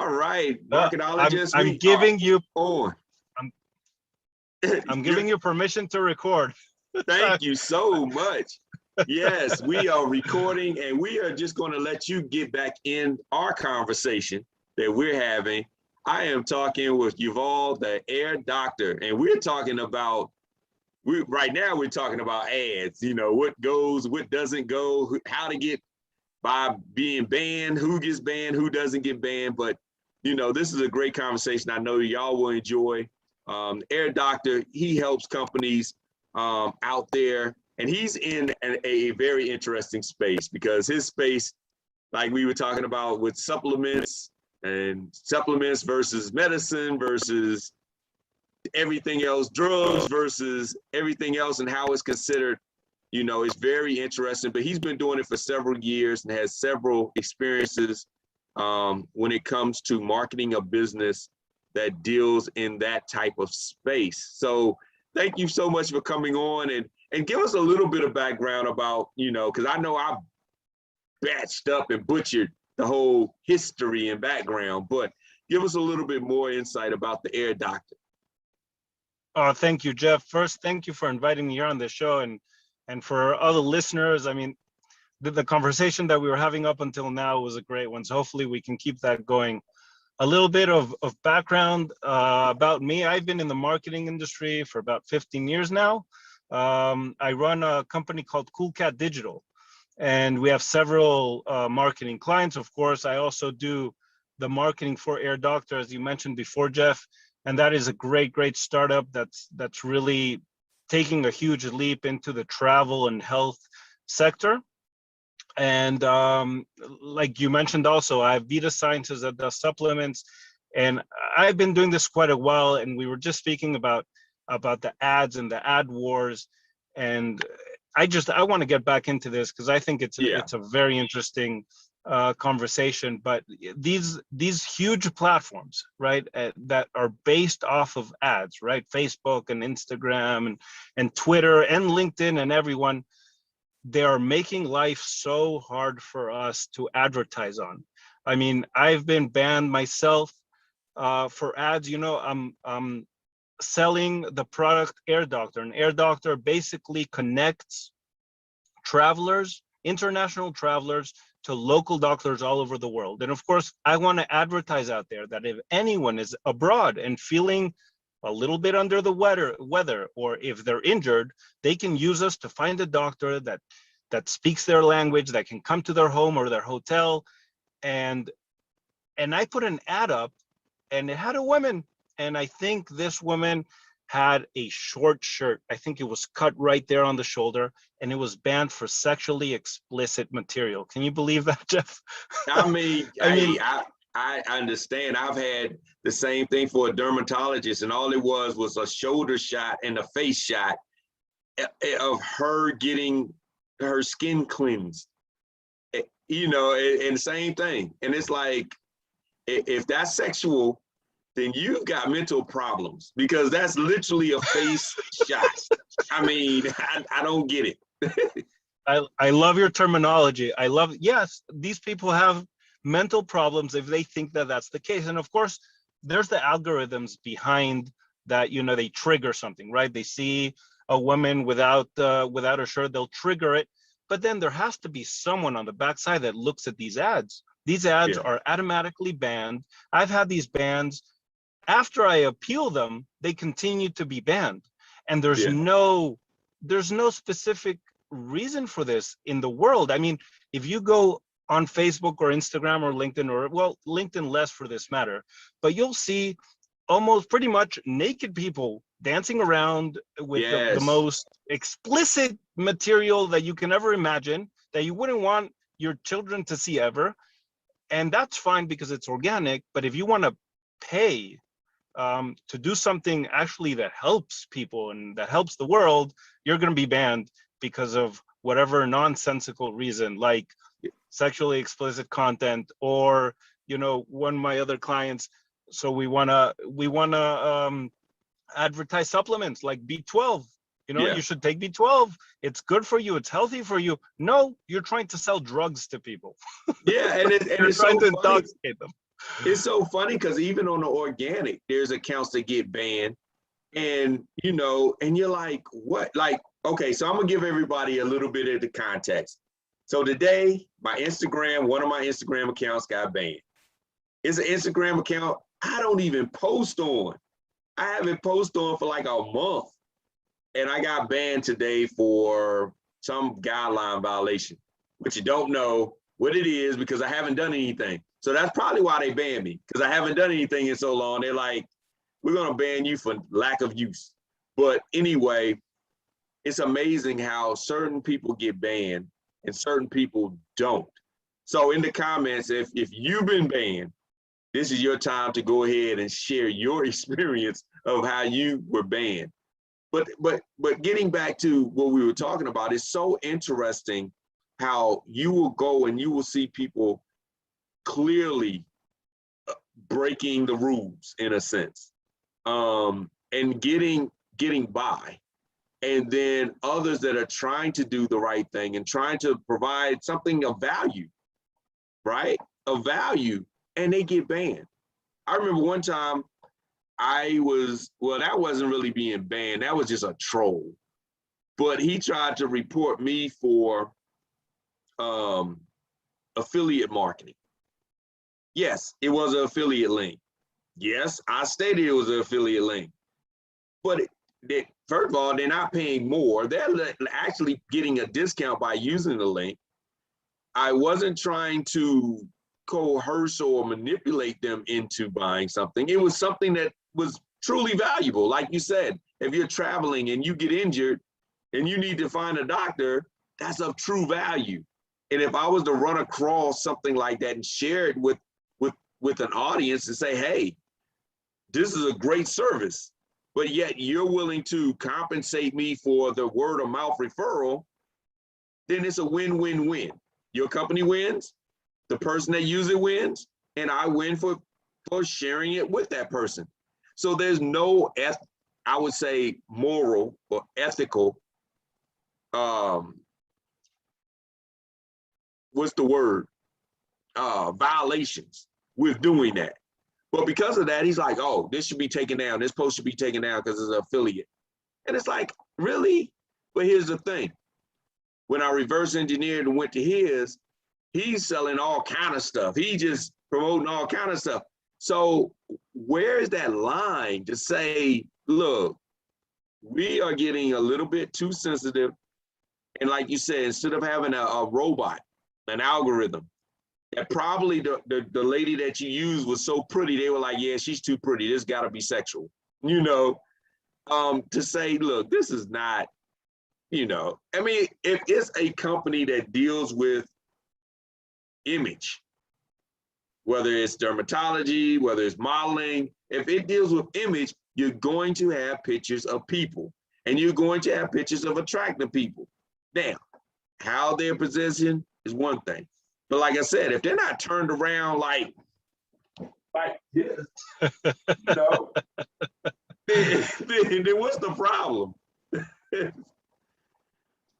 All right, I'm marketologists, I'm we are giving you on. I'm I'm giving you permission to record. Thank you so much. Yes, we are recording, and we are just going to let you get back in our conversation that we're having. I am talking with Yuval, the air doctor, and we're talking about, right now we're talking about ads, what goes, what doesn't go, how to get by being banned, who gets banned, who doesn't get banned. But, this is a great conversation. I know y'all will enjoy. Air doctor, he helps companies out there, and he's in a very interesting space because his space, like we were talking about with supplements and supplements versus medicine versus everything else, drugs versus everything else, and how it's considered, it's very interesting. But he's been doing it for several years and has several experiences when it comes to marketing a business that deals in that type of space. So thank you so much for coming on, and give us a little bit of background about, because I know I've batched up and butchered the whole history and background, but give us a little bit more insight about the air doctor. Thank you, Jeff. First, thank you for inviting me here on the show, and for other listeners. I mean, the conversation that we were having up until now was a great one, so hopefully we can keep that going. A little bit of background about me. I've been in the marketing industry for about 15 years now. I run a company called Cool Cat Digital, and we have several marketing clients. Of course, I also do the marketing for Air Doctor, as you mentioned before, Jeff, and that is a great startup that's really taking a huge leap into the travel and health sector. And like you mentioned also, I have Vita Sciences that does supplements, and I've been doing this quite a while. And we were just speaking about the ads and the ad wars, and I want to get back into this because I think it's a very interesting conversation. But these huge platforms, right, that are based off of ads, right, Facebook and Instagram and Twitter and LinkedIn and everyone, they are making life so hard for us to advertise on. I mean, I've been banned myself for ads. I'm selling the product Air Doctor, and Air Doctor basically connects travelers, international travelers, to local doctors all over the world. And of course, I want to advertise out there that if anyone is abroad and feeling a little bit under the weather, or if they're injured, they can use us to find a doctor that speaks their language, that can come to their home or their hotel. And I put an ad up, and it had a woman, and I think this woman had a short shirt. I think it was cut right there on the shoulder, and it was banned for sexually explicit material. Can you believe that, Jeff? I mean, I understand. I've had the same thing for a dermatologist, and all it was a shoulder shot and a face shot of her getting her skin cleansed. And same thing. And it's like, if that's sexual, then you've got mental problems, because that's literally a face shot. I mean, I don't get it. I love your terminology. Yes, these people have mental problems if they think that that's the case. And of course, there's the algorithms behind that. They trigger something, right? They see a woman without a shirt, they'll trigger it. But then there has to be someone on the backside that looks at these ads. These ads are automatically banned. I've had these bans. After I appeal them, they continue to be banned. And there's no specific reason for this in the world. I mean, if you go on Facebook or Instagram or LinkedIn, or LinkedIn less for this matter, but you'll see almost pretty much naked people dancing around with the most explicit material that you can ever imagine, that you wouldn't want your children to see ever. And that's fine because it's organic. But if you want to pay to do something actually that helps people and that helps the world, you're going to be banned because of whatever nonsensical reason, like sexually explicit content, or one of my other clients, so we want to advertise supplements like B12. You should take B12. It's good for you. It's healthy for you. No, you're trying to sell drugs to people. Yeah, and you're it's trying so to intoxicate them. It's so funny because even on the organic, there's accounts that get banned. And, you know, and you're like, what? Like, okay, so I'm going to give everybody a little bit of the context. So today, one of my Instagram accounts got banned. It's an Instagram account I don't even post on. I haven't posted on for like a month. And I got banned today for some guideline violation, which you don't know what it is because I haven't done anything. So that's probably why they banned me, because I haven't done anything in so long. They're like, we're going to ban you for lack of use. But anyway, it's amazing how certain people get banned and certain people don't. So in the comments, if you've been banned, this is your time to go ahead and share your experience of how you were banned. But getting back to what we were talking about, it's so interesting how you will go and you will see people clearly breaking the rules in a sense, and getting by. And then others that are trying to do the right thing and trying to provide something of value, right? Of value, and they get banned. I remember one time that wasn't really being banned. That was just a troll. But he tried to report me for affiliate marketing. Yes, it was an affiliate link. Yes, I stated it was an affiliate link. But first of all, they're not paying more. They're actually getting a discount by using the link. I wasn't trying to coerce or manipulate them into buying something. It was something that was truly valuable. Like you said, if you're traveling and you get injured and you need to find a doctor, that's of true value. And if I was to run across something like that and share it with an audience and say, hey, this is a great service, but yet you're willing to compensate me for the word of mouth referral, then it's a win-win-win. Your company wins, the person that uses it wins, and I win for sharing it with that person. So there's no, I would say, moral or ethical, what's the word? Violations with doing that. But because of that, he's like, oh, this should be taken down. This post should be taken down because it's an affiliate. And it's like, really? But here's the thing. When I reverse engineered and went to his, he's selling all kind of stuff. He just promoting all kind of stuff. So where is that line to say, look, we are getting a little bit too sensitive. And like you said, instead of having a robot, an algorithm, that probably the lady that you used was so pretty, they were like, yeah, she's too pretty. This gotta be sexual, you know, to say, look, this is not, you know, I mean, if it's a company that deals with image, whether it's dermatology, whether it's modeling, if it deals with image, you're going to have pictures of people and you're going to have pictures of attractive people. Now, how they're positioned is one thing. But like I said, if they're not turned around like this, you know, then what's the problem?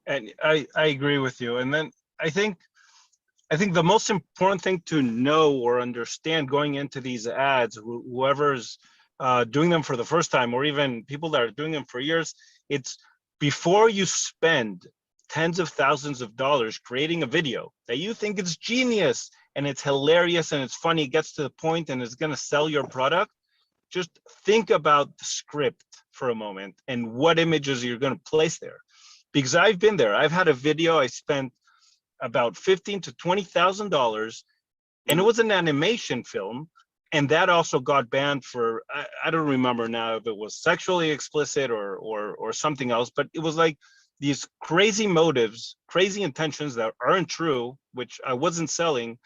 And I agree with you. And then I think the most important thing to know or understand going into these ads, whoever's doing them for the first time, or even people that are doing them for years, it's before you spend tens of thousands of dollars creating a video that you think is genius and it's hilarious and it's funny, it gets to the point and it's going to sell your product, just think about the script for a moment and what images you're going to place there. Because I've been there. I've had a video I spent about $15,000 to $20,000, and it was an animation film, and that also got banned for, I don't remember now if it was sexually explicit or something else, but it was like these crazy motives, crazy intentions that aren't true, which I wasn't selling,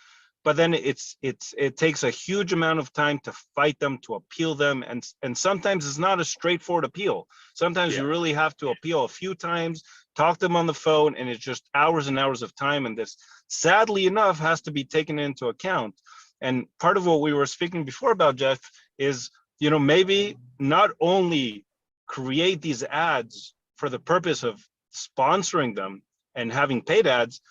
but then it takes a huge amount of time to fight them, to appeal them, and sometimes it's not a straightforward appeal. Sometimes you really have to appeal a few times, talk to them on the phone, and it's just hours and hours of time, and this, sadly enough, has to be taken into account. And part of what we were speaking before about, Jeff, is, you know, maybe not only create these ads for the purpose of sponsoring them and having paid ads,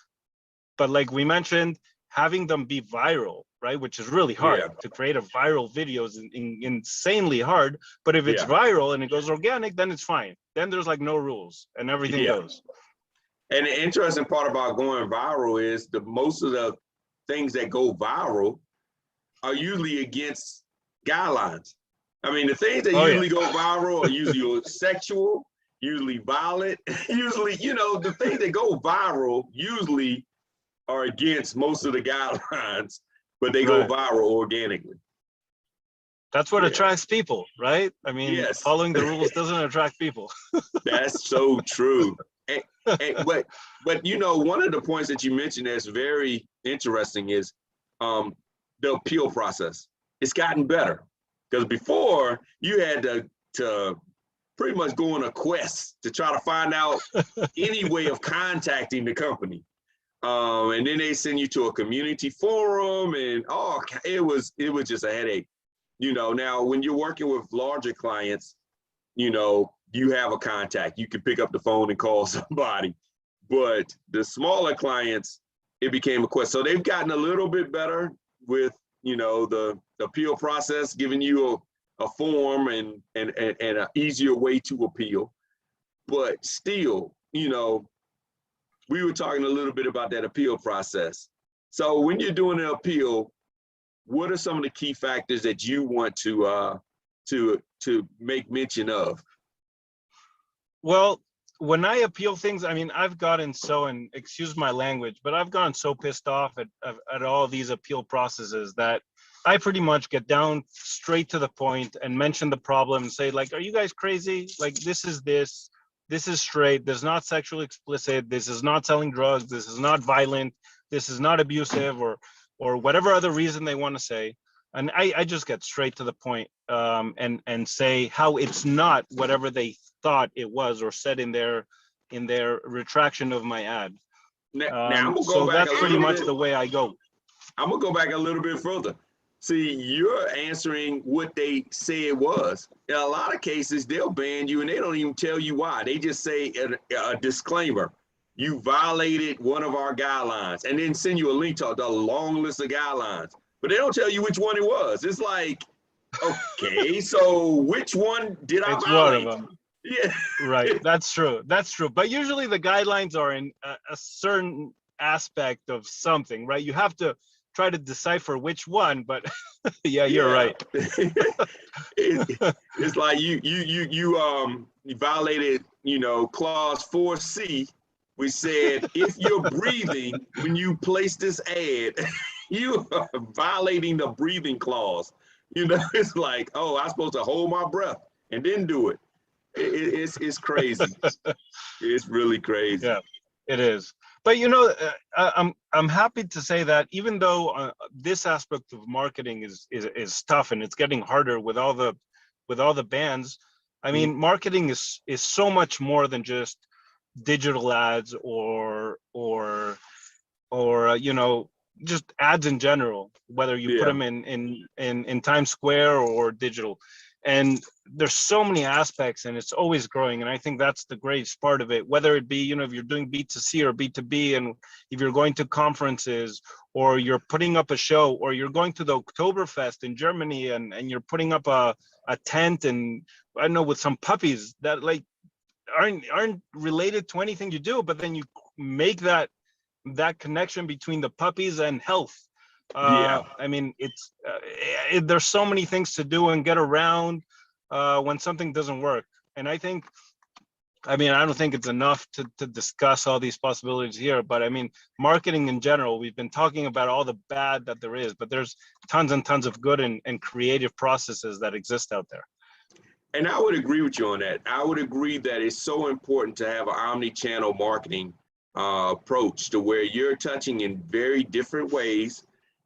but like we mentioned, having them be viral, right? Which is really hard to create a viral video is insanely hard. But if it's viral and it goes organic, then it's fine. Then there's like no rules and everything goes. And the interesting part about going viral is most of the things that go viral are usually against guidelines. I mean, the things that usually go viral are usually sexual, usually violent, usually, you know, the things that go viral usually are against most of the guidelines, but they go viral organically. That's what attracts people, right? I mean, following the rules doesn't attract people. That's so true. But you know, one of the points that you mentioned that's very interesting is the appeal process. It's gotten better because before you had to pretty much go on a quest to try to find out any way of contacting the company. And then they send you to a community forum and it was just a headache. You know, now when you're working with larger clients, you know, you have a contact, you can pick up the phone and call somebody, but the smaller clients, it became a quest. So they've gotten a little bit better with, you know, the appeal process, giving you a form and an easier way to appeal. But still, you know, we were talking a little bit about that appeal process. So when you're doing an appeal, what are some of the key factors that you want to make mention of? Well, when I appeal things, I mean, I've gotten so, and excuse my language, but I've gotten so pissed off at all these appeal processes that I pretty much get down straight to the point and mention the problem and say, like, are you guys crazy? Like, this is straight, this is not sexually explicit, this is not selling drugs, this is not violent, this is not abusive, or whatever other reason they want to say. And I just get straight to the point and say how it's not whatever they thought it was or said in their retraction of my ad. So that's pretty much the way I go. I'm gonna go back a little bit further. See, you're answering what they say it was. In a lot of cases, they'll ban you and they don't even tell you why. They just say a disclaimer. You violated one of our guidelines, and then send you a link to the long list of guidelines. But they don't tell you which one it was. It's like, okay, so which one did I violate? One of them. Yeah. Right, that's true. That's true. But usually the guidelines are in a certain aspect of something, right? You have to try to decipher which one, but you're right. It's like you violated, you know, clause 4C. We said, if you're breathing when you place this ad, you are violating the breathing clause. You know, it's like, oh, I'm supposed to hold my breath and then do it. It's crazy. It's really crazy. Yeah, it is. But you know, I'm happy to say that even though this aspect of marketing is tough and it's getting harder with all the bans, I mean, marketing is so much more than just digital ads or you know, just ads in general, whether you put them in Times Square or digital. And there's so many aspects and it's always growing. And I think that's the greatest part of it, whether it be, you know, if you're doing B2C or B2B, and if you're going to conferences or you're putting up a show, or you're going to the Oktoberfest in Germany and you're putting up a tent, and I don't know, with some puppies that like aren't related to anything you do, but then you make that connection between the puppies and health. I mean, it's there's so many things to do and get around when something doesn't work. And I think, I mean, I don't think it's enough to discuss all these possibilities here, but I mean, marketing in general, we've been talking about all the bad that there is, but there's tons and tons of good and creative processes that exist out there. And I would agree with you on that. I would agree that it's so important to have an omni-channel marketing approach to where you're touching in very different ways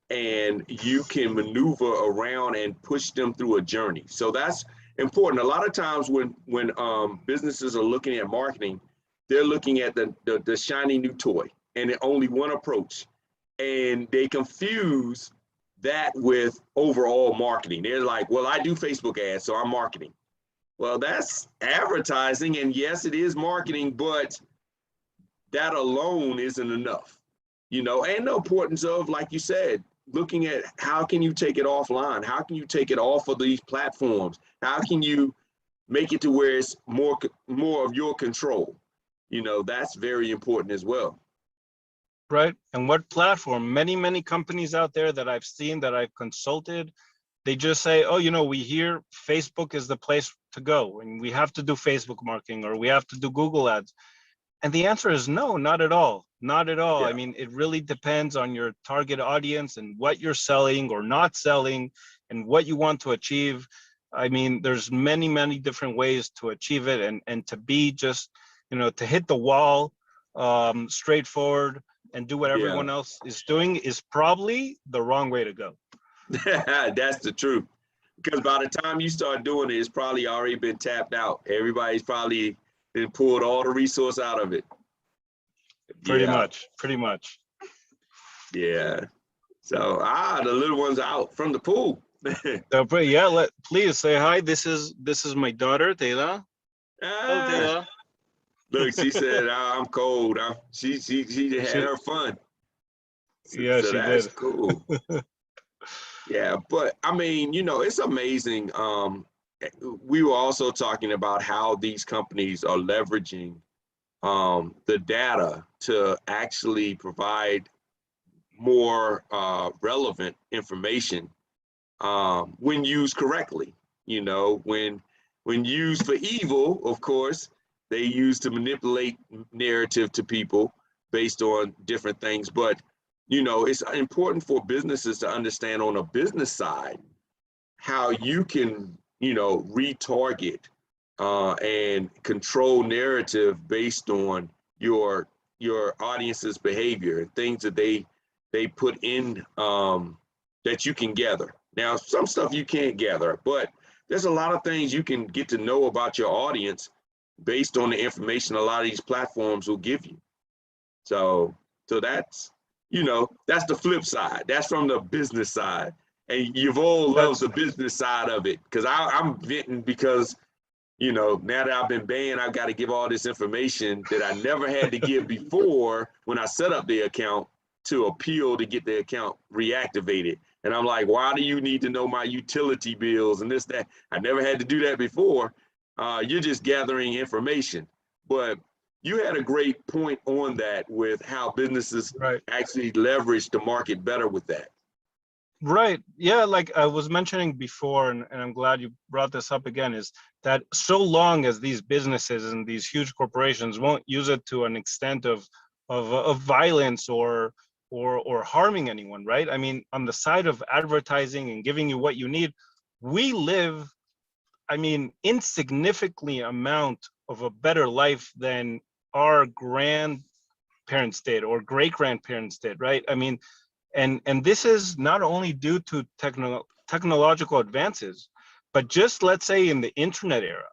and you can maneuver around and push them through a journey. So that's important. A lot of times when businesses are looking at marketing, they're looking at the shiny new toy and only one approach. And they confuse that with overall marketing. They're like, well, I do Facebook ads, so I'm marketing. Well, that's advertising, and yes, it is marketing, but that alone isn't enough, you know, and the importance of, like you said, looking at how can you take it offline? How can you take it off of these platforms? How can you make it to where it's more of your control? That's very important as well. Right. And what platform? Many companies out there that I've seen, that I've consulted, they just say, oh, we hear Facebook is the place to go and we have to do Facebook marketing or we have to do Google ads. And the answer is no, not at all. Not at all. Yeah. I mean, it really depends on your target audience and what you're selling or not selling and what you want to achieve. I mean, there's many different ways to achieve it, and to be just, to hit the wall straightforward and do what everyone else is doing is probably the wrong way to go. That's the truth. Because by the time you start doing it, it's probably already been tapped out. Everybody's probably been pulled all the resource out of it. Pretty much. Yeah. So the little one's out from the pool. Yeah, please say hi. This is my daughter, Taylor. Oh, Taylor. Look, she said, I'm cold. She had her fun. Yeah, so she that's did. Cool. Yeah, but I mean, it's amazing. We were also talking about how these companies are leveraging the data to actually provide more relevant information when used correctly. When used for evil, of course, they use to manipulate narrative to people based on different things. But it's important for businesses to understand on a business side how you can retarget and control narrative based on your audience's behavior and things that they put in that you can gather. Now, some stuff you can't gather, but there's a lot of things you can get to know about your audience based on the information a lot of these platforms will give you. So that's that's the flip side. That's from the business side. And Yuval loves the business side of it, because I'm venting because now that I've been banned, I've got to give all this information that I never had to give before when I set up the account to appeal to get the account reactivated. And I'm like, why do you need to know my utility bills and this, that? I never had to do that before. You're just gathering information. But you had a great point on that with how businesses actually leverage the market better with that. Right. Yeah, like I was mentioning before, and I'm glad you brought this up again, is that so long as these businesses and these huge corporations won't use it to an extent of violence or harming anyone, right? I mean, on the side of advertising and giving you what you need, we live, I mean, insignificantly amount of a better life than our grandparents did or great grandparents did, right? I mean, and this is not only due to technological advances, but just let's say in the internet era,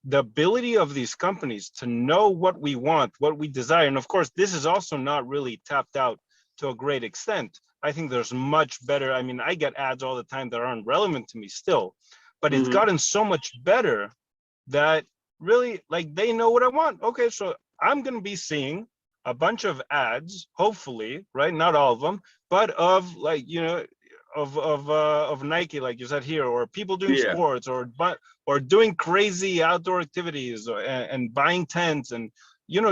the ability of these companies to know what we want, what we desire. And of course, this is also not really tapped out to a great extent. I think there's much better. I mean, I get ads all the time that aren't relevant to me still, but it's gotten so much better that really, like, they know what I want. Okay, so I'm going to be seeing a bunch of ads, hopefully, right? Not all of them, but of, like, of Nike, like you said here, or people doing sports, or doing crazy outdoor activities, and buying tents and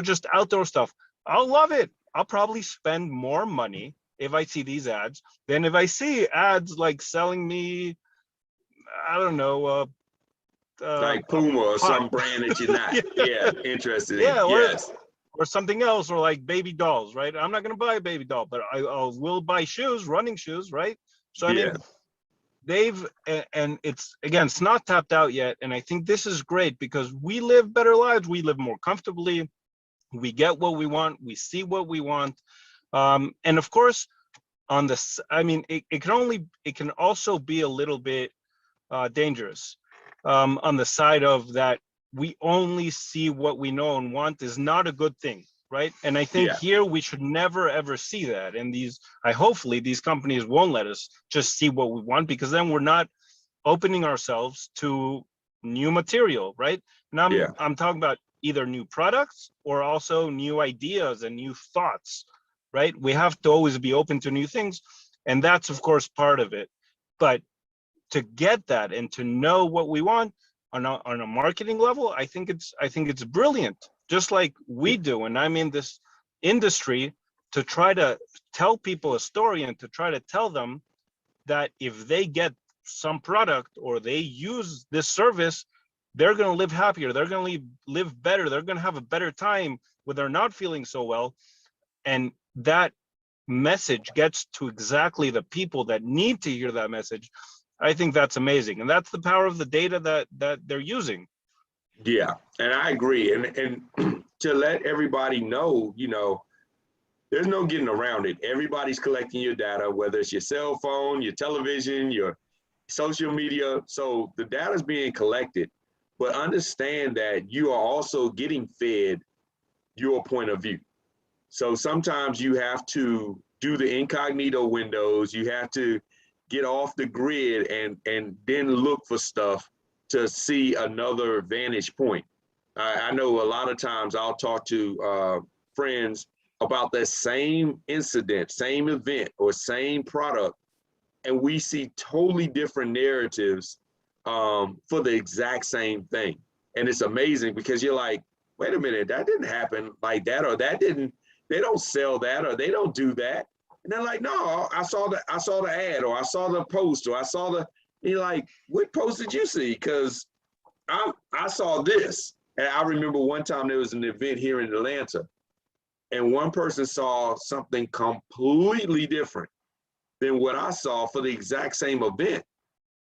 just outdoor stuff. I'll love it. I'll probably spend more money if I see these ads than if I see ads like selling me, I don't know, like Puma or some brand that you're not interested in. Or something else, or like baby dolls, right? I'm not going to buy a baby doll, but I will buy shoes, running shoes, right? So I mean, and it's, again, it's not tapped out yet, and I think this is great because we live better lives, we live more comfortably, we get what we want, we see what we want, and of course, on this, I mean, it can also be a little bit dangerous on the side of that we only see what we know and want is not a good thing, right? And I think here we should never ever see that. And hopefully these companies won't let us just see what we want, because then we're not opening ourselves to new material, right? And I'm talking about either new products or also new ideas and new thoughts, right? We have to always be open to new things. And that's of course part of it. But to get that and to know what we want on a marketing level, I think it's brilliant, just like we do. And I'm in this industry to try to tell people a story and to try to tell them that if they get some product or they use this service, they're going to live happier, they're going to live better, they're going to have a better time when they're not feeling so well. And that message gets to exactly the people that need to hear that message. I think that's amazing. And that's the power of the data that they're using. Yeah, and I agree. And to let everybody know, there's no getting around it. Everybody's collecting your data, whether it's your cell phone, your television, your social media. So the data is being collected, but understand that you are also getting fed your point of view. So sometimes you have to do the incognito windows. You have to get off the grid and then look for stuff to see another vantage point. I know a lot of times I'll talk to friends about that same incident, same event, or same product, and we see totally different narratives for the exact same thing. And it's amazing because you're like, wait a minute, that didn't happen like that, or that didn't, they don't sell that, or they don't do that. And they're like, no, I saw the ad, or I saw the post, or I saw the, and you're like, what post did you see? Because I saw this. And I remember one time there was an event here in Atlanta, and one person saw something completely different than what I saw for the exact same event.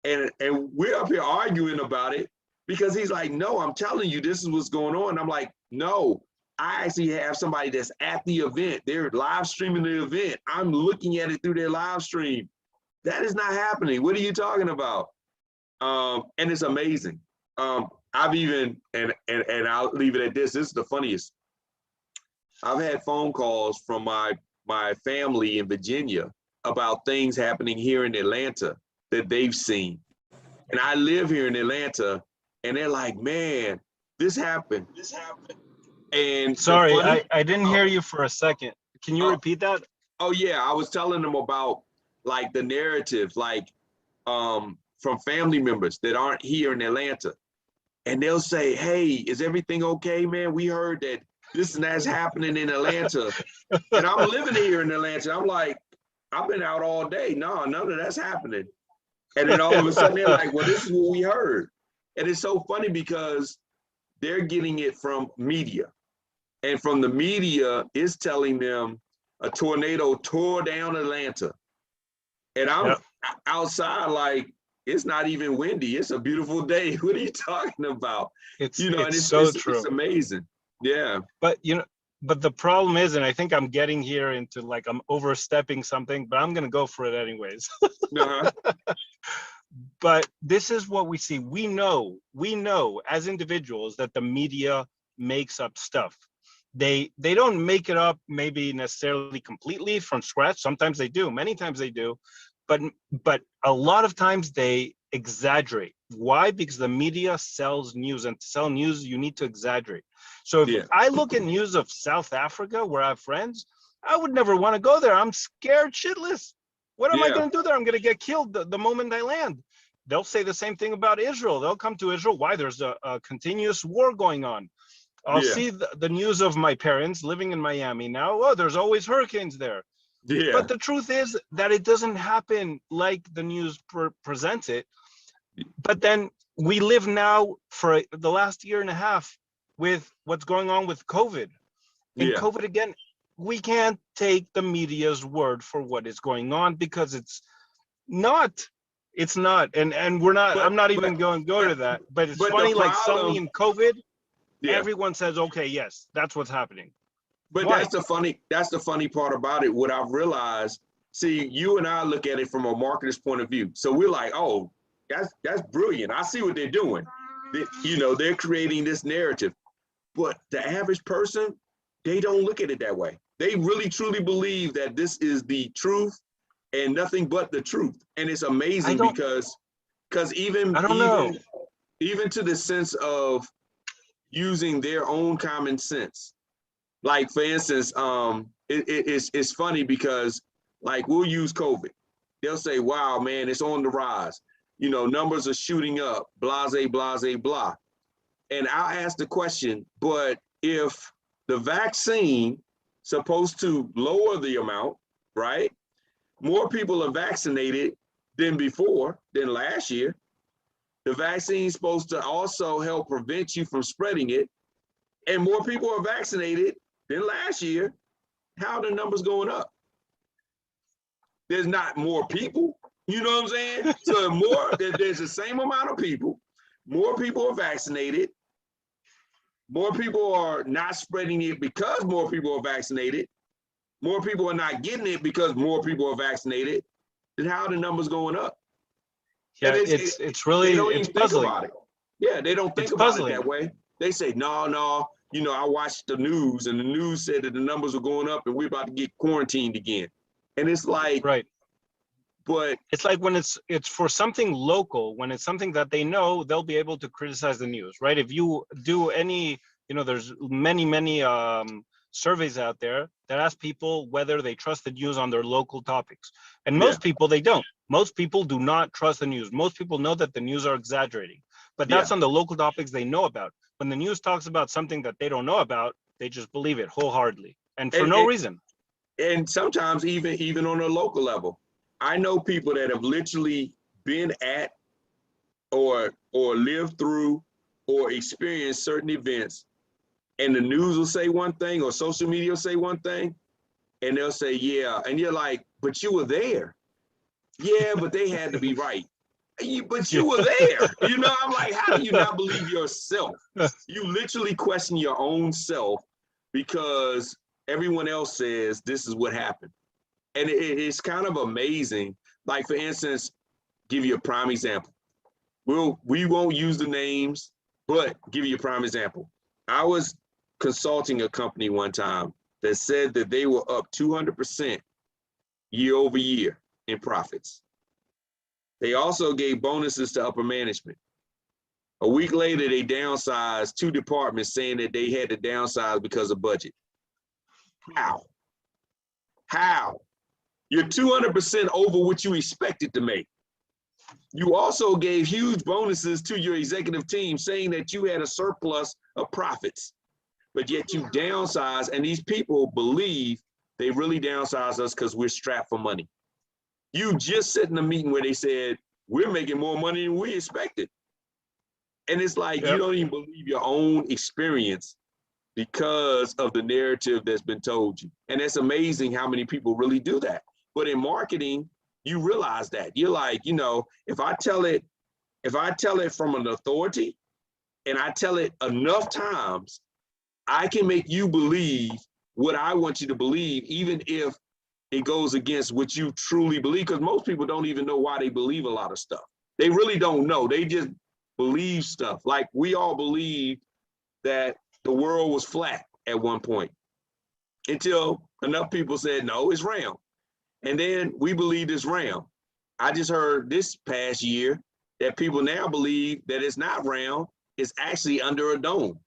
And we're up here arguing about it because he's like, no, I'm telling you, this is what's going on. And I'm like, no, I actually have somebody that's at the event. They're live streaming the event. I'm looking at it through their live stream. That is not happening. What are you talking about? And it's amazing. I've even, and I'll leave it at this. This is the funniest. I've had phone calls from my family in Virginia about things happening here in Atlanta that they've seen. And I live here in Atlanta, and they're like, man, this happened. And sorry, I didn't hear you for a second. Can you repeat that? Oh yeah, I was telling them about like the narrative, like from family members that aren't here in Atlanta. And they'll say, hey, is everything okay, man? We heard that this and that's happening in Atlanta. And I'm living here in Atlanta. I'm like, I've been out all day. No, none of that's happening. And then all of a sudden they're like, well, this is what we heard. And it's so funny because they're getting it from media. And from the media, it's telling them a tornado tore down Atlanta. And I'm outside like, it's not even windy. It's a beautiful day. What are you talking about? It's it's so true. It's amazing. Yeah. But but the problem is, and I think I'm getting here into like I'm overstepping something, but I'm gonna go for it anyways. But this is what we see. We know as individuals that the media makes up stuff. They don't make it up maybe necessarily completely from scratch. Sometimes they do, many times they do, but a lot of times they exaggerate. Why? Because the media sells news, and to sell news you need to exaggerate. So if I look at news of South Africa where I have friends, I would never want to go there. I'm scared shitless. What am I going to do there? I'm going to get killed the moment I land. They'll say the same thing about Israel. They'll come to Israel. Why? There's a continuous war going on. I'll see the news of my parents living in Miami now. Oh, there's always hurricanes there. Yeah. But the truth is that it doesn't happen like the news presents it. But then we live now for the last year and a half with what's going on with COVID. And COVID again, we can't take the media's word for what is going on because it's not. And we're not, I'm not even going to go to that. But it's funny, like suddenly in COVID, everyone says, okay, yes, that's what's happening. But that's the funny part about it. What I've realized, see, you and I look at it from a marketer's point of view. So we're like, oh, that's brilliant. I see what they're doing. They're creating this narrative. But the average person, they don't look at it that way. They really truly believe that this is the truth and nothing but the truth. And it's amazing because even to the sense of using their own common sense. Like for instance, it's funny because Like we'll use COVID. They'll say, wow, man, it's on the rise. You know, numbers are shooting up, blase, blase, blah. And I'll ask the question, but if the vaccine supposed to lower the amount, right? More people are vaccinated than before, than last year. The vaccine is supposed to also help prevent you from spreading it. And more people are vaccinated than last year. How are the numbers going up? There's not more people. You know what I'm saying? So there's the same amount of people. More people are vaccinated. More people are not spreading it because more people are vaccinated. More people are not getting it because more people are vaccinated. Then how are the numbers going up? Yeah, it's really, they don't it's even think puzzling. about it. Yeah, they don't think It's about puzzling. it that way. They say, no, you know, I watched the news and the news said that the numbers were going up and we're about to get quarantined again. And it's like, right. But it's like when it's for something local, when it's something that they know, they'll be able to criticize the news, right? If you do any, you know, there's many surveys out there that ask people whether they trust the news on their local topics, and most people, they don't. Most people do not trust the news. Most people know that the news are exaggerating, but that's on the local topics they know about. When the news talks about something that they don't know about, they just believe it wholeheartedly and for no reason. And sometimes even on a local level, I know people that have literally been at or lived through or experienced certain events, and the news will say one thing or social media will say one thing, and they'll say, yeah. And you're like, but you were there. Yeah, but they had to be right. But you were there. You know, I'm like, how do you not believe yourself? You literally question your own self because everyone else says this is what happened. And it's kind of amazing. Like, for instance, give you a prime example. We won't use the names, but give you a prime example. I was consulting a company one time that said that they were up 200% year over year in profits. They also gave bonuses to upper management. A week later, they downsized 2 departments, saying that they had to downsize because of budget. How? You're 200% over what you expected to make. You also gave huge bonuses to your executive team, saying that you had a surplus of profits, but yet you downsize, and these people believe they really downsize us because we're strapped for money. You just sit in a meeting where they said, we're making more money than we expected. And it's like, you don't even believe your own experience because of the narrative that's been told you. And it's amazing how many people really do that. But in marketing, you realize that. You're like, you know, if I tell it from an authority and I tell it enough times, I can make you believe what I want you to believe, even if it goes against what you truly believe, because most people don't even know why they believe a lot of stuff. They really don't know. They just believe stuff. Like we all believed that the world was flat at one point until enough people said, no, it's round. And then we believed it's round. I just heard this past year that people now believe that it's not round, it's actually under a dome.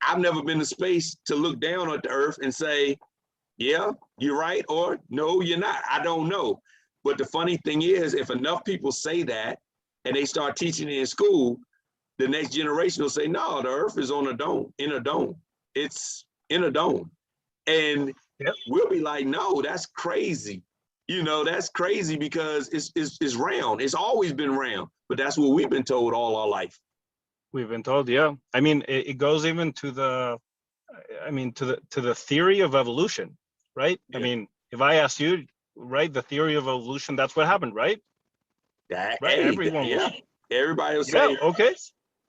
I've never been in space to look down at the earth and say, yeah, you're right, or no, you're not. I don't know. But the funny thing is, if enough people say that and they start teaching it in school, the next generation will say, no, the earth is on a dome, in a dome. It's in a dome. And we'll be like, no, that's crazy. You know, that's crazy because it's round. It's always been round, but that's what we've been told all our life. We've been told, yeah. I mean, it goes even to the theory of evolution, right? Yeah. I mean, if I ask you, right, the theory of evolution, that's what happened, right? Right. Hey, everyone will. Everybody will say, okay.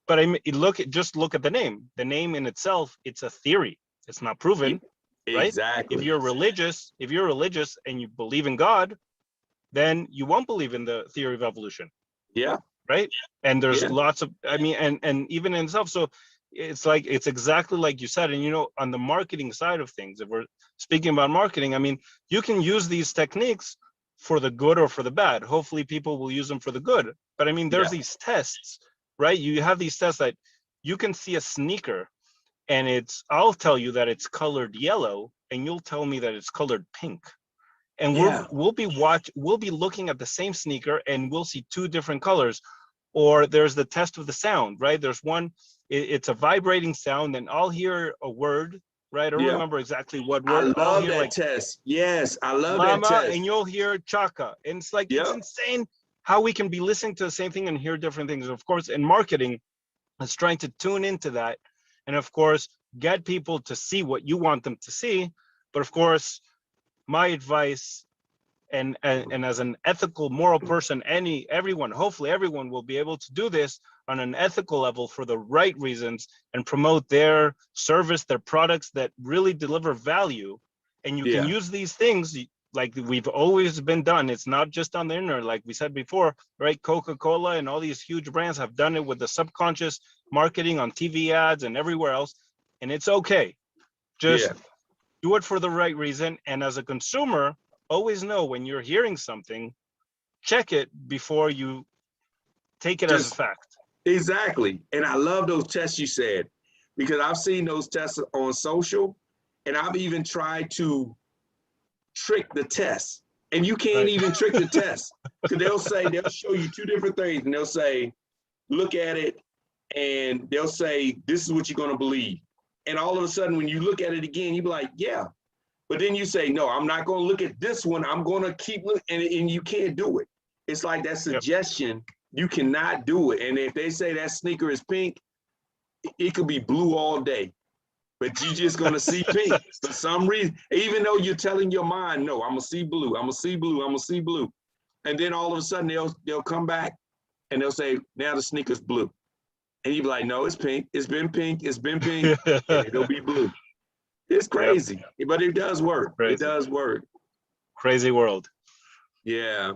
But I mean, just look at the name. The name in itself, it's a theory. It's not proven, right? Exactly. If you're religious and you believe in God, then you won't believe in the theory of evolution. Yeah. Right. And there's lots of, I mean, and even in itself. So it's like, it's exactly like you said. And, you know, on the marketing side of things, if we're speaking about marketing, I mean, you can use these techniques for the good or for the bad. Hopefully people will use them for the good. But I mean, there's these tests, right? You have these tests that you can see a sneaker and I'll tell you that it's colored yellow and you'll tell me that it's colored pink. and Yeah. we'll be looking at the same sneaker and we'll see two different colors. Or there's the test of the sound, right? There's one, it's a vibrating sound, and I'll hear a word, right? I don't Yeah. remember exactly what I word. I'll love hear that like test. Yes, I love that llama, test. and you'll hear chaka. And it's like, it's Yep. insane how we can be listening to the same thing and hear different things. Of course, in marketing, it's trying to tune into that. And of course, get people to see what you want them to see. But of course, my advice, and as an ethical, moral person, everyone, hopefully everyone will be able to do this on an ethical level for the right reasons and promote their service, their products that really deliver value. And you can Yeah. use these things like we've always been done. It's not just on the internet, like we said before, right? Coca-Cola and all these huge brands have done it with the subconscious marketing on TV ads and everywhere else. And it's okay. Just Yeah. do it for the right reason. And as a consumer, always know when you're hearing something, check it before you take it as a Just fact. exactly. And I love those tests you said, because I've seen those tests on social, and I've even tried to trick the test. And you can't Right. even trick the test, because they'll show you two different things, and they'll say, look at it, and they'll say, this is what you're going to believe. And all of a sudden, when you look at it again, you be like, yeah. But then you say, no, I'm not going to look at this one. I'm going to keep looking, and you can't do it. It's like that suggestion. Yep. You cannot do it. And if they say that sneaker is pink, it could be blue all day, but you're just going to see pink for some reason, even though you're telling your mind, no, I'm going to see blue. I'm going to see blue. I'm going to see blue. And then all of a sudden they'll come back and they'll say, now the sneaker's blue. And you'll be like, no, it's pink. It's been pink. It's been pink. And it'll be blue. It's crazy, yep. But it does work. Crazy. It does work. Crazy world. Yeah.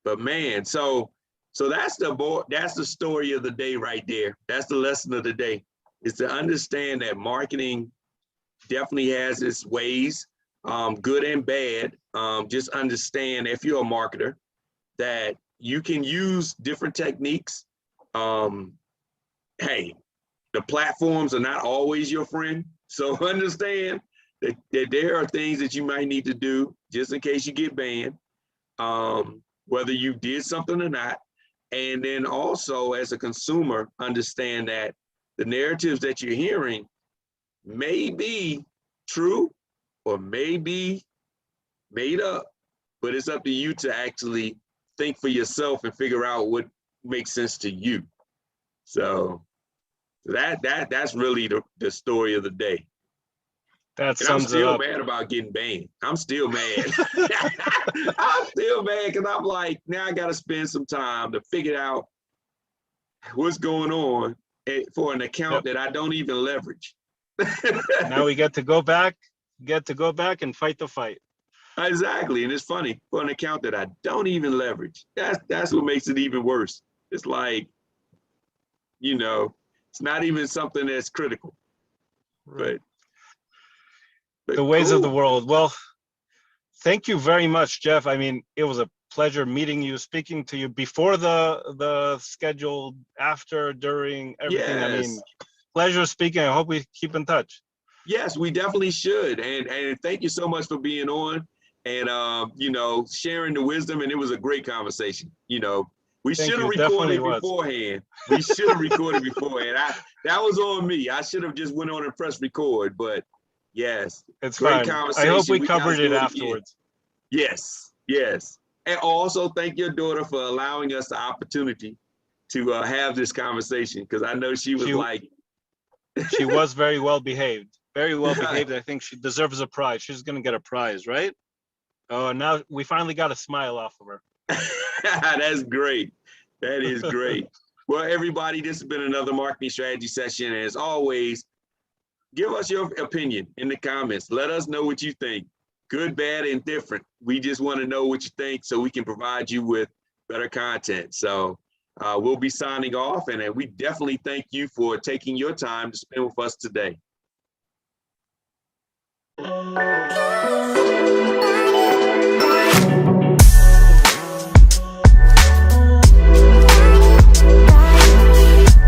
But man, so that's the story of the day right there. That's the lesson of the day, is to understand that marketing definitely has its ways, good and bad. Just understand, if you're a marketer, that you can use different techniques. Hey, the platforms are not always your friend. So understand that there are things that you might need to do just in case you get banned, whether you did something or not. And then also, as a consumer, understand that the narratives that you're hearing may be true or may be made up, but it's up to you to actually think for yourself and figure out what makes sense to you. So that's really the story of the day. That and I'm sums it still up. mad about getting banned. I'm still mad. I'm still mad because I'm like, now I got to spend some time to figure out what's going on for an account that I don't even leverage. Now we get to go back and fight the fight. Exactly. And it's funny, for an account that I don't even leverage. That's what makes it even worse. It's like, it's not even something that's critical. Right. But the ways cool. of the world. Well, thank you very much, Jeff. I mean, it was a pleasure meeting you, speaking to you before the scheduled, after, during, everything. Yes. I mean, pleasure speaking. I hope we keep in touch. Yes, we definitely should. And thank you so much for being on and, sharing the wisdom. And it was a great conversation. We should have recorded beforehand. We should have recorded beforehand. That was on me. I should have just went on and pressed record, but yes. It's great fine. Conversation. I hope we covered it afterwards. Yes, yes. And also thank your daughter for allowing us the opportunity to have this conversation, because I know she was she was very well behaved. Very well behaved. I think she deserves a prize. She's going to get a prize, right? Oh, now we finally got a smile off of her. That's great. That is great. Well, everybody, this has been another marketing strategy session. And as always, give us your opinion in the comments. Let us know what you think. Good, bad, and different. We just want to know what you think so we can provide you with better content. So we'll be signing off, and we definitely thank you for taking your time to spend with us today.